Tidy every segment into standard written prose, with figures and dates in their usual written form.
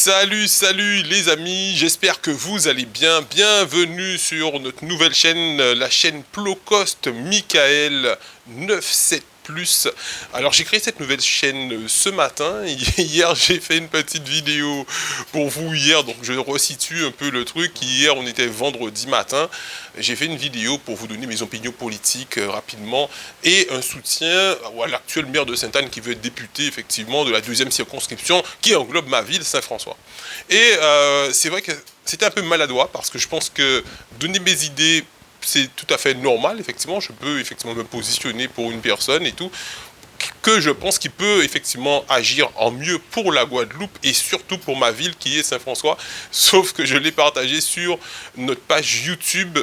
Salut les amis, j'espère que vous allez bien. Bienvenue sur notre nouvelle chaîne, la chaîne Plocost Michael 97 Plus. Alors j'ai créé cette nouvelle chaîne ce matin. Hier j'ai fait une petite vidéo pour vous hier, donc je resitue un peu le truc. Hier on était vendredi matin. J'ai fait une vidéo pour vous donner mes opinions politiques rapidement et un soutien à l'actuel maire de Sainte-Anne qui veut être député effectivement de la deuxième circonscription qui englobe ma ville Saint-François. Et c'est vrai que c'était un peu maladroit parce que je pense que donner mes idées c'est tout à fait normal, effectivement. Je peux effectivement me positionner pour une personne et tout, que je pense qu'il peut effectivement agir en mieux pour la Guadeloupe et surtout pour ma ville qui est Saint-François, sauf que je l'ai partagé sur notre page YouTube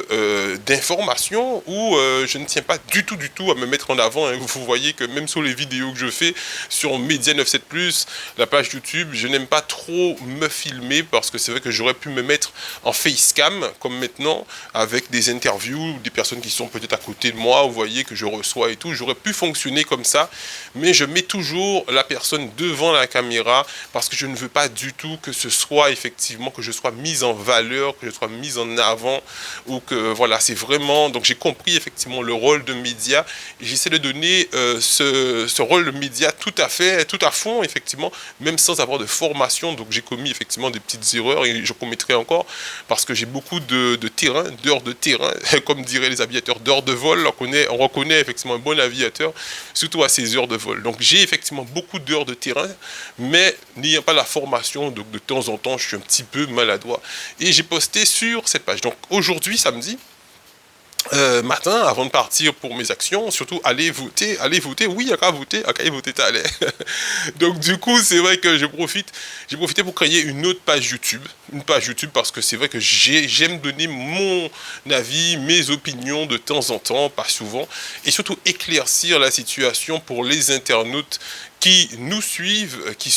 d'information où je ne tiens pas du tout à me mettre en avant, hein. Vous voyez que même sur les vidéos que je fais sur Média 97+, la page YouTube, je n'aime pas trop me filmer parce que c'est vrai que j'aurais pu me mettre en facecam comme maintenant avec des interviews, des personnes qui sont peut-être à côté de moi, vous voyez que je reçois et tout, j'aurais pu fonctionner comme ça. Mais je mets toujours la personne devant la caméra parce que je ne veux pas du tout que ce soit effectivement, que je sois mise en valeur, que je sois mise en avant ou que voilà, c'est vraiment, donc j'ai compris effectivement le rôle de média et j'essaie de donner ce rôle de média tout à fond effectivement, même sans avoir de formation. Donc j'ai commis effectivement des petites erreurs et je commettrai encore parce que j'ai beaucoup de terrain, d'heures de terrain, comme diraient les aviateurs, d'heures de vol. On reconnaît effectivement un bon aviateur, surtout à ces heures de vol. Donc j'ai effectivement beaucoup d'heures de terrain, mais n'ayant pas la formation, donc de temps en temps, je suis un petit peu maladroit. Et j'ai posté sur cette page. Donc aujourd'hui, samedi, matin, avant de partir pour mes actions, surtout allez voter, oui, à qu'à voter, t'allais. Donc du coup, c'est vrai que j'ai profité pour créer une autre page YouTube, parce que c'est vrai que j'aime donner mon avis, mes opinions de temps en temps, pas souvent, et surtout éclaircir la situation pour les internautes qui nous suivent, qui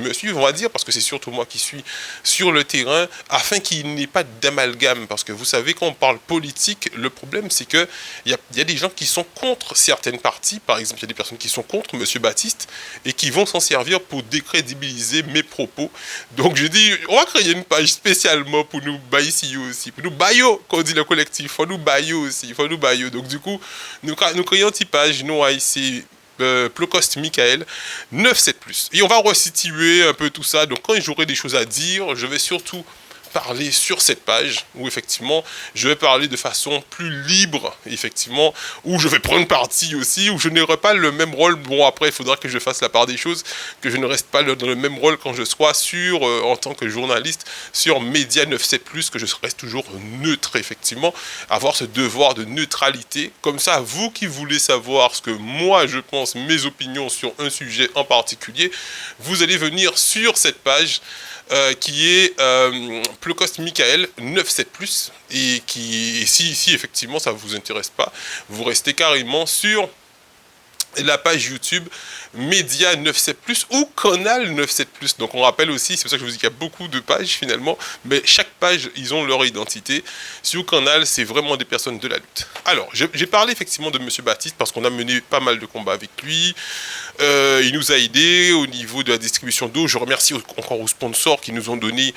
me suivent, on va dire, parce que c'est surtout moi qui suis sur le terrain, afin qu'il n'y ait pas d'amalgame. Parce que vous savez, quand on parle politique, le problème, c'est qu'il y a des gens qui sont contre certaines parties. Par exemple, il y a des personnes qui sont contre M. Baptiste et qui vont s'en servir pour décrédibiliser mes propos. Donc, je dis, on va créer une page spécialement pour nous bailler aussi, pour nous bailler, comme dit le collectif, il faut nous bailler aussi, il faut nous bailler. Donc, du coup, nous créons une petite page, nous, ici, Plocost Michael 97+. Et on va resituer un peu tout ça. Donc quand j'aurai des choses à dire, je vais surtout parler sur cette page où effectivement je vais parler de façon plus libre, effectivement, où je vais prendre parti aussi, où je n'aurai pas le même rôle. Bon, après il faudra que je fasse la part des choses, que je ne reste pas dans le même rôle quand je sois en tant que journaliste sur Média 97+, que je reste toujours neutre, effectivement, avoir ce devoir de neutralité. Comme ça, vous qui voulez savoir ce que moi je pense, mes opinions sur un sujet en particulier, vous allez venir sur cette page qui est Plocost Michael 97+, et si effectivement ça ne vous intéresse pas, vous restez carrément sur la page YouTube Média 97+, ou Canal 97+. Donc on rappelle aussi, c'est pour ça que je vous dis qu'il y a beaucoup de pages finalement, mais chaque page, ils ont leur identité. Sur Canal, c'est vraiment des personnes de la lutte. Alors, j'ai parlé effectivement de M. Baptiste parce qu'on a mené pas mal de combats avec lui. Il nous a aidés au niveau de la distribution d'eau. Je remercie encore aux sponsors qui nous ont donné,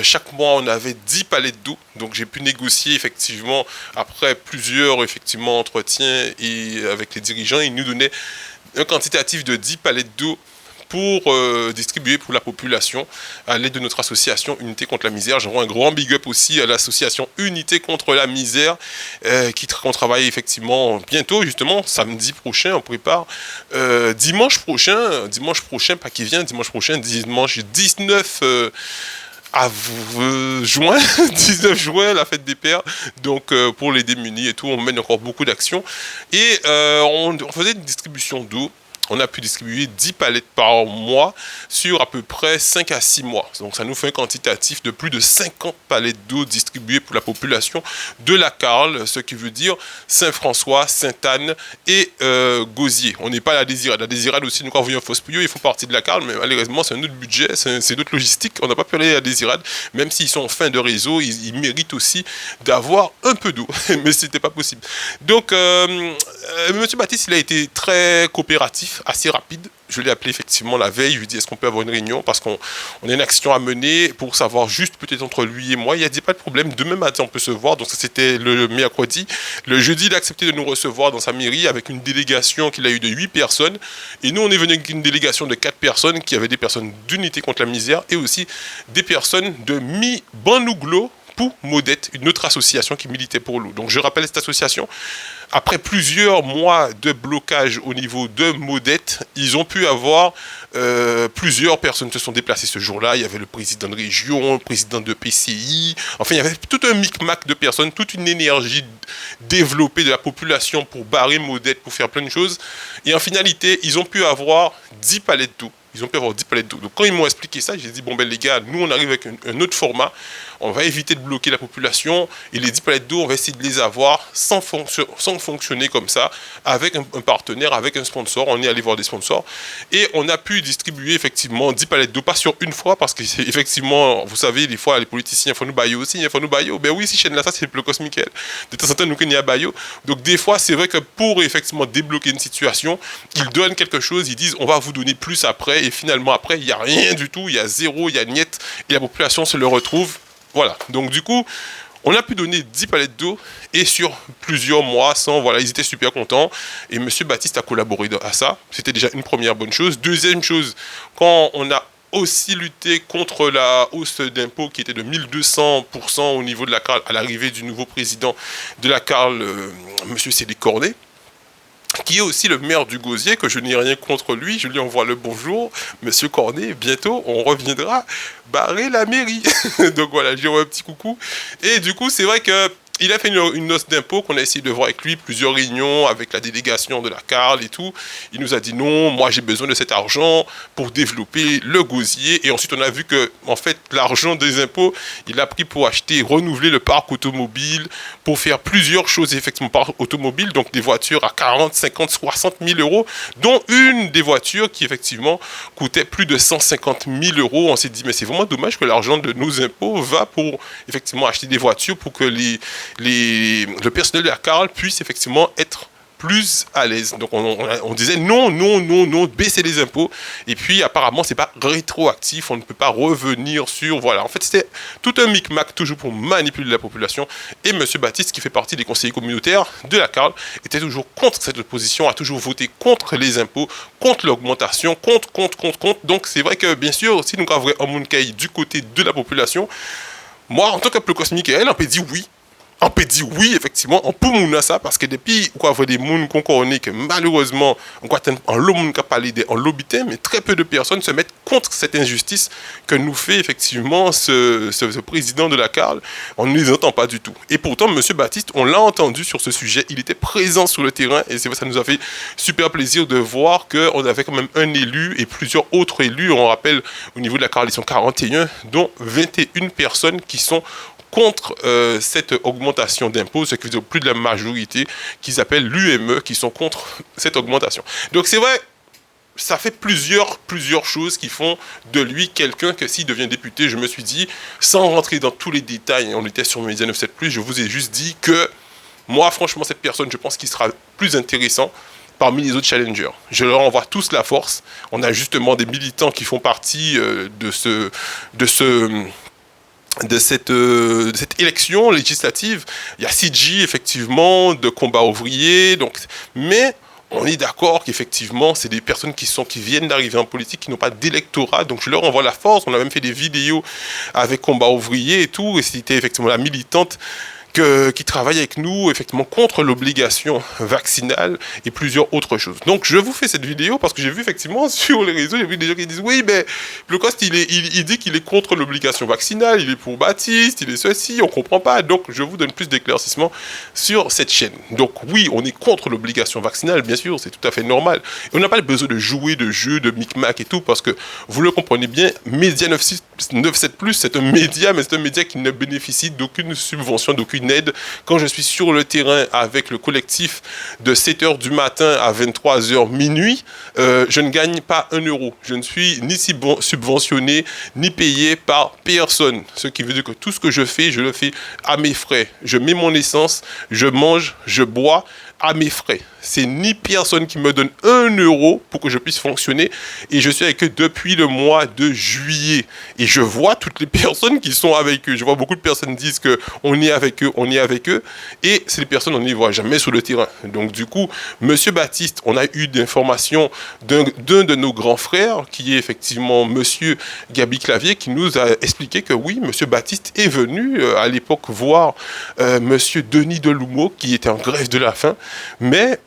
chaque mois on avait 10 palettes d'eau. Donc j'ai pu négocier effectivement, après plusieurs effectivement entretiens et avec les dirigeants, ils nous donnaient un quantitatif de 10 palettes d'eau pour distribuer pour la population à l'aide de notre association Unité contre la misère. J'envoie un grand big up aussi à l'association Unité contre la misère qu'on travaille effectivement bientôt, justement samedi prochain. On prépare dimanche prochain, pas qui vient, dimanche prochain, dimanche 19 juin, 19 juin, la fête des pères, donc pour les démunis et tout, on mène encore beaucoup d'actions, et on faisait une distribution d'eau. On a pu distribuer 10 palettes par mois sur à peu près 5 à 6 mois. Donc ça nous fait un quantitatif de plus de 50 palettes d'eau distribuées pour la population de la Carle, ce qui veut dire Saint-François, Sainte-Anne et Gosier. On n'est pas à la Désirade. La Désirade aussi, nous quand on vient à Fosse-Pouillot, ils font partie de la Carle, mais malheureusement c'est un autre budget, c'est notre logistique. On n'a pas pu aller à la Désirade, même s'ils sont en fin de réseau, ils méritent aussi d'avoir un peu d'eau, mais c'était pas possible. Donc M. Baptiste, il a été très coopératif assez rapide. Je l'ai appelé effectivement la veille, je lui ai dit est-ce qu'on peut avoir une réunion parce qu'on a une action à mener pour savoir juste peut-être entre lui et moi. Il a dit pas de problème, demain matin on peut se voir, donc ça c'était le mercredi. Le jeudi il a accepté de nous recevoir dans sa mairie avec une délégation qu'il a eu de 8 personnes et nous on est venu avec une délégation de 4 personnes qui avaient des personnes d'unité contre la misère et aussi des personnes de Mi Banouglo pour Modette, une autre association qui militait pour l'eau. Donc je rappelle cette association, après plusieurs mois de blocage au niveau de Modette, ils ont pu avoir plusieurs personnes se sont déplacées ce jour-là. Il y avait le président de région, le président de PCI, enfin il y avait tout un micmac de personnes, toute une énergie développée de la population pour barrer Modette, pour faire plein de choses. Et en finalité, ils ont pu avoir 10 palettes d'eau. Ils ont pu avoir 10 palettes d'eau. Donc quand ils m'ont expliqué ça, j'ai dit, bon ben les gars, nous on arrive avec un autre format, on va éviter de bloquer la population, et les 10 palettes d'eau, on va essayer de les avoir sans fonctionner comme ça, avec un partenaire, avec un sponsor, on est allé voir des sponsors, et on a pu distribuer effectivement 10 palettes d'eau, pas sur une fois, parce que effectivement, vous savez, des fois les politiciens, il faut nous bailler aussi, il faut nous bailler, ben oui, si chaîne là, ça c'est le Plocos Mickaël. De temps en temps, nous qu'il y a baillot. Donc des fois, c'est vrai que pour effectivement débloquer une situation, ils donnent quelque chose, ils disent, on va vous donner plus après, et finalement après, il n'y a rien du tout, il y a zéro, il y a niette, et la population se le retrouve. Voilà, donc du coup, on a pu donner 10 palettes d'eau, et sur plusieurs mois, voilà, ils étaient super contents, et M. Baptiste a collaboré à ça, c'était déjà une première bonne chose. Deuxième chose, quand on a aussi lutté contre la hausse d'impôts qui était de 1200% au niveau de la CARL à l'arrivée du nouveau président de la CARL, M. Cédric Cornet, qui est aussi le maire du Gosier, que je n'ai rien contre lui, je lui envoie le bonjour, Monsieur Cornet, bientôt on reviendra barrer la mairie. Donc voilà, j'ai un petit coucou. Et du coup, c'est vrai que il a fait une hausse d'impôt qu'on a essayé de voir avec lui, plusieurs réunions avec la délégation de la CARL et tout. Il nous a dit non, moi j'ai besoin de cet argent pour développer le Gosier. Et ensuite on a vu que en fait l'argent des impôts, il a pris pour acheter, renouveler le parc automobile, pour faire plusieurs choses effectivement par automobile, donc des voitures à 40, 50, 60 000 euros, dont une des voitures qui effectivement coûtait plus de 150 000 euros. On s'est dit mais c'est vraiment dommage que l'argent de nos impôts va pour effectivement acheter des voitures pour que le personnel de la CARL puisse effectivement être plus à l'aise. Donc on disait non, non, non, non, baisser les impôts. Et puis apparemment c'est pas rétroactif, on ne peut pas revenir sur... Voilà, en fait c'était tout un micmac toujours pour manipuler la population. Et M. Baptiste, qui fait partie des conseillers communautaires de la CARL, était toujours contre cette opposition, a toujours voté contre les impôts, contre l'augmentation, contre. Donc c'est vrai que bien sûr, si nous avons un monde du côté de la population, moi en tant que Plocos Mickaël, on peut dire oui. On peut dire oui, effectivement, on peut mouna ça, parce que depuis, on voit des gens qu'on connaît, que malheureusement, on voit un lot qui a parlé en lobbyité, mais très peu de personnes se mettent contre cette injustice que nous fait effectivement ce président de la CARL. On ne les entend pas du tout. Et pourtant, M. Baptiste, on l'a entendu sur ce sujet, il était présent sur le terrain, et c'est vrai, ça nous a fait super plaisir de voir qu'on avait quand même un élu et plusieurs autres élus. On rappelle, au niveau de la CARL, ils sont 41, dont 21 personnes qui sont contre cette augmentation d'impôts, ce qui veut dire plus de la majorité, qu'ils appellent l'UME, qui sont contre cette augmentation. Donc c'est vrai, ça fait plusieurs choses qui font de lui quelqu'un que s'il devient député, je me suis dit, sans rentrer dans tous les détails, on était sur Média 97+, je vous ai juste dit que moi, franchement, cette personne, je pense qu'il sera plus intéressant parmi les autres challengers. Je leur envoie tous la force. On a justement des militants qui font partie de cette élection législative. Il y a CG, effectivement, de combat ouvrier, donc, mais on est d'accord qu'effectivement, c'est des personnes qui viennent d'arriver en politique, qui n'ont pas d'électorat, donc je leur envoie la force. On a même fait des vidéos avec combat ouvrier et tout, et c'était effectivement la militante qui travaille avec nous effectivement contre l'obligation vaccinale et plusieurs autres choses. Donc je vous fais cette vidéo parce que j'ai vu effectivement sur les réseaux, j'ai vu des gens qui disent oui mais le Coste il dit qu'il est contre l'obligation vaccinale, il est pour Baptiste, il est ceci, on comprend pas. Donc je vous donne plus d'éclaircissements sur cette chaîne. Donc oui, on est contre l'obligation vaccinale, bien sûr, c'est tout à fait normal. Et on n'a pas besoin de jouer de jeux, de micmac et tout, parce que vous le comprenez bien, Média 97+, c'est un média, mais c'est un média qui ne bénéficie d'aucune subvention, d'aucune aide. Quand je suis sur le terrain avec le collectif de 7h du matin à 23h minuit, je ne gagne pas 1 euro. Je ne suis ni subventionné, ni payé par personne. Ce qui veut dire que tout ce que je le fais à mes frais. Je mets mon essence, je mange, je bois, à mes frais. C'est ni personne qui me donne 1 € pour que je puisse fonctionner. Et je suis avec eux depuis le mois de juillet. Et je vois toutes les personnes qui sont avec eux. Je vois beaucoup de personnes disent qu'on est avec eux, on est avec eux. Et ces personnes, on ne les voit jamais sur le terrain. Donc du coup, Monsieur Baptiste, on a eu d'informations d'un de nos grands frères, qui est effectivement Monsieur Gabi Clavier, qui nous a expliqué que oui, Monsieur Baptiste est venu à l'époque voir Monsieur Denis Deloumeau, qui était en grève de la faim. Mais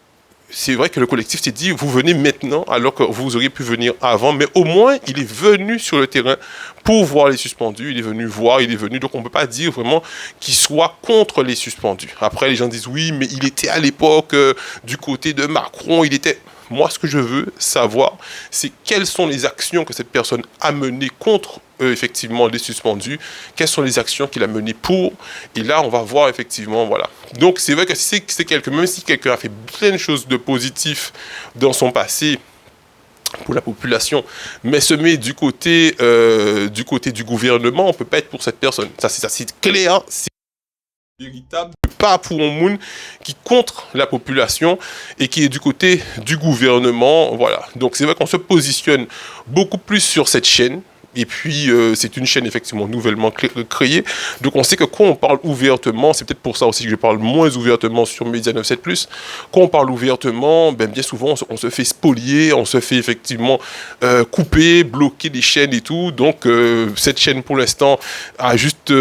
c'est vrai que le collectif s'est dit, vous venez maintenant, alors que vous auriez pu venir avant, mais au moins, il est venu sur le terrain pour voir les suspendus, il est venu voir, il est venu, donc on ne peut pas dire vraiment qu'il soit contre les suspendus. Après, les gens disent, oui, mais il était à l'époque du côté de Macron, il était... Moi, ce que je veux savoir, c'est quelles sont les actions que cette personne a menées contre, effectivement, les suspendus. Quelles sont les actions qu'il a menées pour. Et là, on va voir, effectivement, voilà. Donc, c'est vrai que c'est quelqu'un, même si quelqu'un a fait plein de choses de positif dans son passé, pour la population, mais se met du côté du gouvernement, on ne peut pas être pour cette personne. Ça, c'est clair, c'est véritable, pas pour un monde qui contre la population et qui est du côté du gouvernement, voilà. Donc c'est vrai qu'on se positionne beaucoup plus sur cette chaîne. Et puis, c'est une chaîne effectivement nouvellement créée. Donc, on sait que quand on parle ouvertement, c'est peut-être pour ça aussi que je parle moins ouvertement sur Média 97+. Quand on parle ouvertement, ben, bien souvent, on se fait spolier, on se fait effectivement couper, bloquer des chaînes et tout. Donc, cette chaîne, pour l'instant, a juste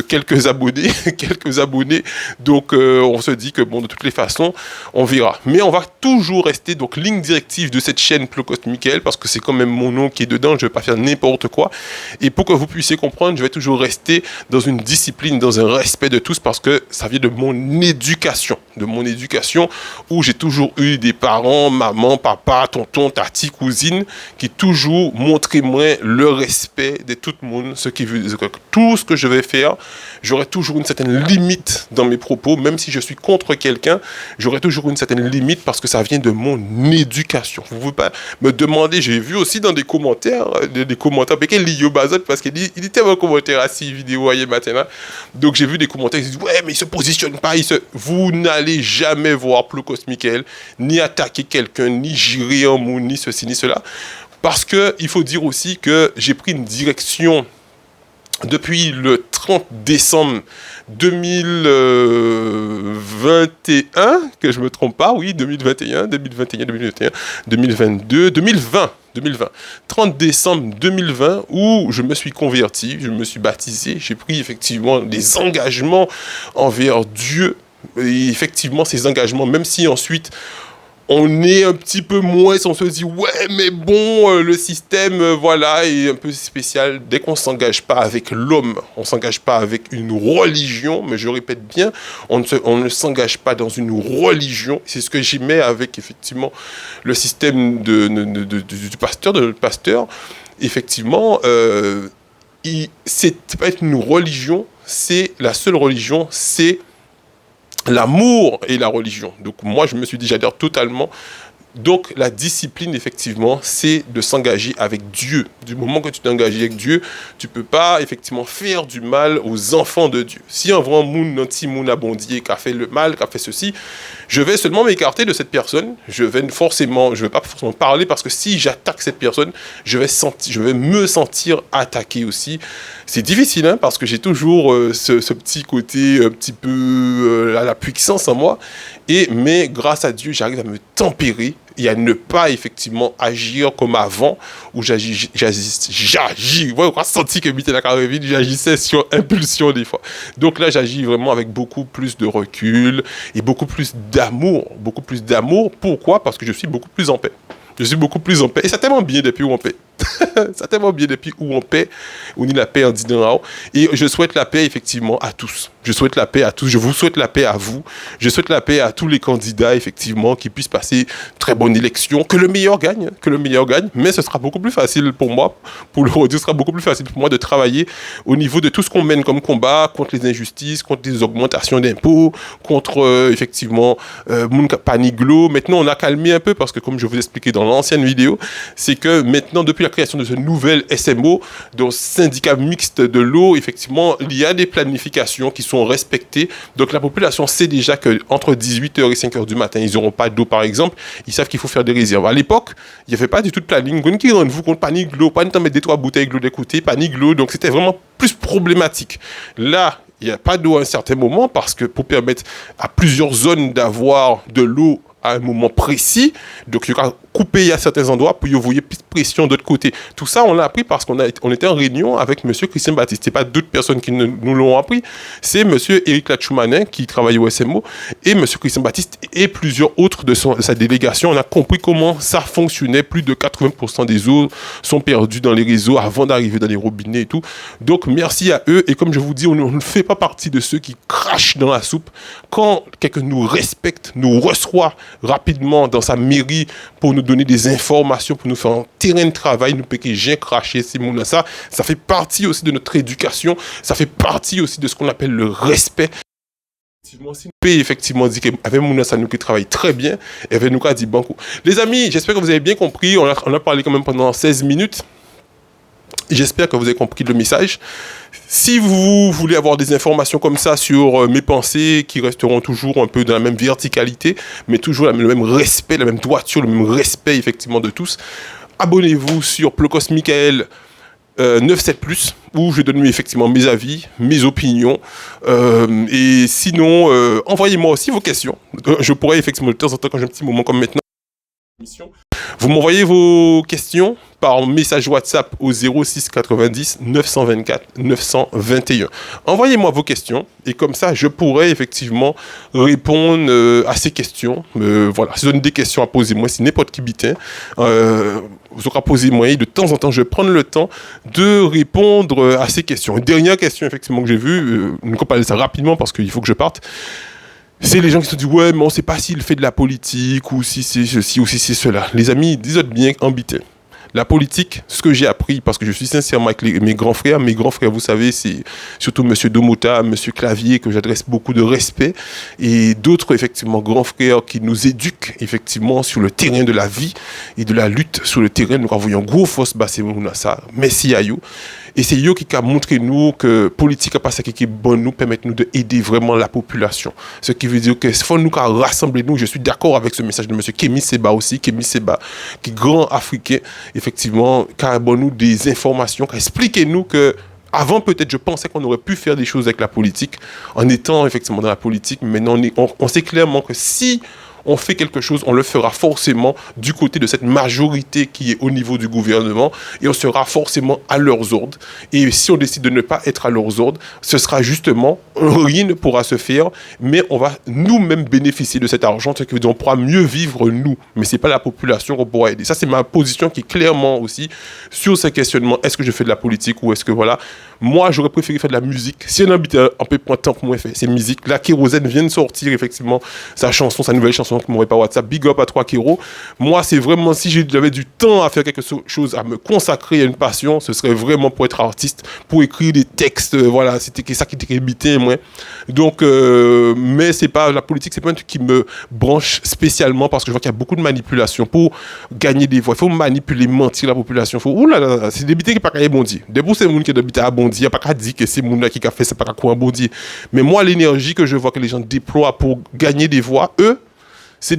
quelques abonnés. quelques abonnés. Donc, on se dit que, bon, de toutes les façons, on verra. Mais on va toujours rester, donc, ligne directive de cette chaîne Plocost Mickaël, parce que c'est quand même mon nom qui est dedans. Je ne vais pas faire n'importe quoi. Et pour que vous puissiez comprendre, je vais toujours rester dans une discipline, dans un respect de tous, parce que ça vient de mon éducation, où j'ai toujours eu des parents, maman, papa, tonton, tati, cousine, qui toujours montraient moi le respect de tout le monde, ce qui veut dire que tout ce que je vais faire, j'aurai toujours une certaine limite dans mes propos, même si je suis contre quelqu'un, j'aurai toujours une certaine limite parce que ça vient de mon éducation. Vous ne pouvez pas me demander, j'ai vu aussi dans des commentaires, quel Lio Bazot, parce qu'il était en commentaire à 6 vidéos hier matin. Donc j'ai vu des commentaires qui disent ouais, mais il se positionne pas. Vous n'allez jamais voir Plocost Mickaël ni attaquer quelqu'un, ni girer un mot, ni ceci, ni cela. Parce qu'il faut dire aussi que j'ai pris une direction depuis le 30 décembre 2021, que je ne me trompe pas, oui, 2021, 2020. 30 décembre 2020, où je me suis converti, je me suis baptisé, j'ai pris effectivement des engagements envers Dieu. Et effectivement, ces engagements, même si ensuite on est un petit peu moins, on se dit ouais mais bon le système voilà est un peu spécial. Dès qu'on s'engage pas avec l'homme, on s'engage pas avec une religion, mais je répète bien, on ne s'engage pas dans une religion. C'est ce que j'aimais avec effectivement le système du pasteur, effectivement c'est pas une religion, c'est la seule religion, c'est l'amour et la religion. Donc moi, je me suis dit, j'adhère totalement. Donc la discipline, effectivement, c'est de s'engager avec Dieu. Du moment que tu t'es engagé avec Dieu, tu ne peux pas, effectivement, faire du mal aux enfants de Dieu. Si un vrai moun, un petit moun abondier qui a fait le mal, qui a fait ceci, je vais seulement m'écarter de cette personne. Je vais pas forcément parler, parce que si j'attaque cette personne, je vais me sentir attaqué aussi. C'est difficile, hein, parce que j'ai toujours ce petit côté un petit peu à la puissance en moi. Mais grâce à Dieu, j'arrive à me tempérer et à ne pas effectivement agir comme avant, où j'agis. Ouais, on a senti que Mité la Carréville, j'agissais sur impulsion des fois. Donc là, j'agis vraiment avec beaucoup plus de recul et beaucoup plus d'amour. Beaucoup plus d'amour. Pourquoi ? Parce que je suis beaucoup plus en paix. Je suis beaucoup plus en paix. Et ça tellement bien depuis où on paix. Ça tellement bien depuis où on paix. On dit la paix en disant. Et je souhaite la paix effectivement à tous. Je souhaite la paix à tous. Je vous souhaite la paix à vous. Je souhaite la paix à tous les candidats effectivement qui puissent passer une très bonne élection. Que le meilleur gagne. Que le meilleur gagne. Mais ce sera beaucoup plus facile pour moi. Pour le redire, ce sera beaucoup plus facile pour moi de travailler au niveau de tout ce qu'on mène comme combat contre les injustices, contre les augmentations d'impôts, contre effectivement Paniglo. Maintenant, on a calmé un peu parce que comme je vous expliquais dans l'ancienne vidéo, c'est que maintenant, depuis la création de ce nouvel SMO, donc syndicat mixte de l'eau, effectivement, il y a des planifications qui sont respectées. Donc la population sait déjà qu'entre 18h et 5h du matin, ils n'auront pas d'eau, par exemple. Ils savent qu'il faut faire des réserves. À l'époque, il n'y avait pas du tout de planning. Vous qui rendez-vous compte, panique l'eau, pas de temps mettre des 3 bouteilles d'eau d'écouter, panique l'eau. Donc c'était vraiment plus problématique. Là, il n'y a pas d'eau à un certain moment parce que pour permettre à plusieurs zones d'avoir de l'eau à un moment précis, donc il y aura coupé à certains endroits pour y envoyer plus de pression de l'autre côté. Tout ça, on l'a appris parce qu'on était en réunion avec M. Christian Baptiste. Ce n'est pas d'autres personnes qui nous l'ont appris, c'est M. Éric Latchoumanin qui travaille au SMO et M. Christian Baptiste et plusieurs autres de sa délégation. On a compris comment ça fonctionnait. Plus de 80% des eaux sont perdues dans les réseaux avant d'arriver dans les robinets et tout. Donc, merci à eux. Et comme je vous dis, on ne fait pas partie de ceux qui crachent dans la soupe. Quand quelqu'un nous respecte, nous reçoit rapidement dans sa mairie pour nous donner des informations, pour nous faire un terrain de travail, nous payer j'ai craché ces mots-là. Ça fait partie aussi de notre éducation, ça fait partie aussi de ce qu'on appelle le respect. Effectivement, si nous pays effectivement dit qu'avec Mouna Sanou qui travaille très bien, et avec nous qui a dit banco. Les amis, j'espère que vous avez bien compris, on a parlé quand même pendant 16 minutes. J'espère que vous avez compris le message. Si vous voulez avoir des informations comme ça sur mes pensées, qui resteront toujours un peu dans la même verticalité, mais toujours le même respect, la même droiture, le même respect effectivement de tous, abonnez-vous sur Plocos Michael 97+, où je donne effectivement mes avis, mes opinions. Et sinon, envoyez-moi aussi vos questions. Je pourrais effectivement de temps en temps, quand j'ai un petit moment comme maintenant, vous m'envoyez vos questions par message WhatsApp au 06 90 924 921. Envoyez-moi vos questions et comme ça, je pourrai effectivement répondre à ces questions. Voilà, si vous avez des questions à poser, moi, si n'importe qui bitin, vous aurez posé moi et de temps en temps, je vais prendre le temps de répondre à ces questions. Une dernière question, effectivement, que j'ai vue, nous parler ça rapidement parce qu'il faut que je parte. C'est les gens qui se disent ouais mais on sait pas s'il fait de la politique ou si c'est ceci ou si c'est cela. Les amis, dites bien ambité. La politique, ce que j'ai appris, parce que je suis sincèrement avec mes grands frères, vous savez, c'est surtout M. Domota, M. Clavier, que j'adresse beaucoup de respect, et d'autres, effectivement, grands frères qui nous éduquent, effectivement, sur le terrain de la vie et de la lutte sur le terrain. Nous avons un gros force, bah, c'est ça, merci à vous. Et c'est eux qui ont montré nous que politique a pas ça qui est bon nous permet nous de aider vraiment la population. Ce qui veut dire que faut nous rassembler nous. Je suis d'accord avec ce message de monsieur Kémy Seba aussi, Kémy Seba qui est grand africain effectivement qui a bon nous des informations, qui explique nous que avant, peut-être, je pensais qu'on aurait pu faire des choses avec la politique en étant effectivement dans la politique, mais maintenant on sait clairement que si on fait quelque chose, on le fera forcément du côté de cette majorité qui est au niveau du gouvernement et on sera forcément à leurs ordres. Et si on décide de ne pas être à leurs ordres, ce sera justement, rien ne pourra se faire, mais on va nous-mêmes bénéficier de cet argent, ce qui veut dire qu'on pourra mieux vivre nous, mais ce n'est pas la population qu'on pourra aider. Ça, c'est ma position qui est clairement aussi sur ce questionnement, est-ce que je fais de la politique ou est-ce que voilà, moi j'aurais préféré faire de la musique. Si on habite un peu moins de temps que moi, c'est musique. Là, Kérosène vient de sortir effectivement sa chanson, sa nouvelle chanson qui m'aurait pas WhatsApp, big up à 3 Kéro. Moi, c'est vraiment, si j'avais du temps à faire quelque chose, à me consacrer à une passion, ce serait vraiment pour être artiste, pour écrire des textes, voilà, c'était ça qui était habité, moi. Donc, mais c'est pas, la politique, c'est pas un truc qui me branche spécialement parce que je vois qu'il y a beaucoup de manipulation pour gagner des voix. Il faut manipuler, mentir la population. Faut, oulala, c'est des habitants qui pas qu'à bondir. Des pour ces gens qui habitent à bondir, il n'y a pas qu'à dire que c'est gens là qui a fait, c'est pas qu'à quoi bondir. Mais moi, l'énergie que je vois que les gens déploient pour gagner des voix, eux, c'est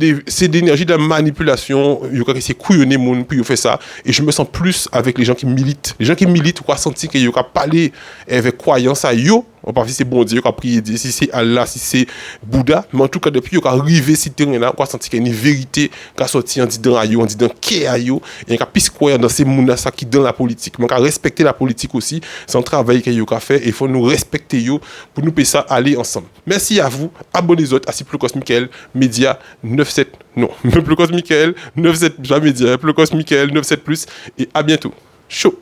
d'énergie de la manipulation. Il y a qui couillonner mon puis il fait ça et je me sens plus avec les gens qui militent. Les gens qui militent, on va sentir qu'il y a parler avec croyance à yo. On va voir si c'est bon Dieu, on va prier si c'est Allah, si c'est Bouddha, mais en tout cas depuis qu'on arrivé sur ce terrain là, on va sentir qu'il y a une vérité qui a sorti en disant ayo, en disant qui est ayo, et on va plus croire dans ces mondes ça qui dans la politique. Mais on va respecter la politique aussi, c'est un travail qu'il y a fait et il faut nous respecter yo pour nous payer ça aller ensemble. Merci à vous, abonnez-vous à Plocos Michael Média 97 non, Plocos Michael 97 Média, Plocos Michael 97+ et à bientôt. Chaud.